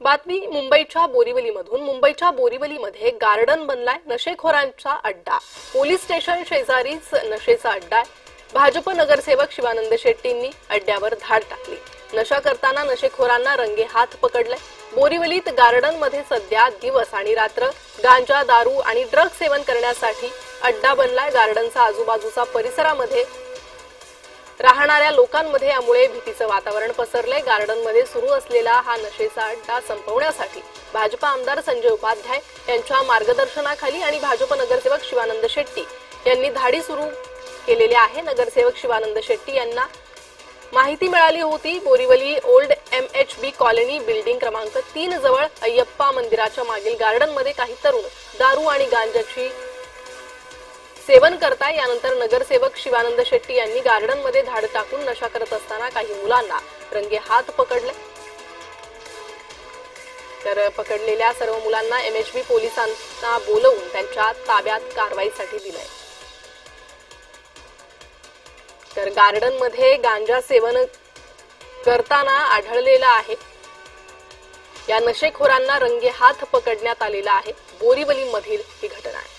बातमी मुंबईच्या बोरिवलीमधून। मुंबईच्या बोरिवलीमध्ये गार्डन बनलाय नशेखोरांचा अड्डा। पोलीस स्टेशन शेजारीच नशेचा अड्डा आहे। भाजप नगरसेवक शिवानंद शेट्टींनी अड्ड्यावर धाड टाकली। नशा करताना नशेखोरांना रंगे हात पकडले। बोरिवलीत गार्डन मध्ये सध्या दिवस आणि रात्र गांजा, दारू आणि ड्रग सेवन करण्यासाठी अड्डा बनलाय। गार्डनचा आजूबाजूचा परिसरामध्ये राहणाऱ्या लोकांमध्ये यामुळे भीतीचं वातावरण पसरलंय। गार्डनमध्ये सुरू असलेला हा नशेचा अड्डा संपवण्यासाठी भाजप आमदार संजय उपाध्याय यांच्या मार्गदर्शनाखाली आणि भाजप नगरसेवक शिवानंद शेट्टी यांनी धाडी सुरू केलेली आहे। नगरसेवक शिवानंद शेट्टी यांना माहिती मिळाली होती। Borivali old MHB colony building क्रमांक 3 जवळ अय्यप्पा मंदिराच्या मागील गार्डनमध्ये काही तरुण दारू आणि गांजाची सेवन करताय। यानंतर नगरसेवक शिवानंद शेट्टी यांनी गार्डनमध्ये धाड टाकून नशा करत असताना काही मुलांना रंगे हात पकडले। तर पकडलेल्या सर्व मुलांना MHB पोलिसांना बोलवून त्यांच्या ताब्यात कारवाईसाठी दिलंय। तर गार्डनमध्ये गांजा सेवन करताना आढळलेला आहे। या नशेखोरांना रंगे हात पकडण्यात आलेला आहे। बोरिवलीमधील ही घटना आहे।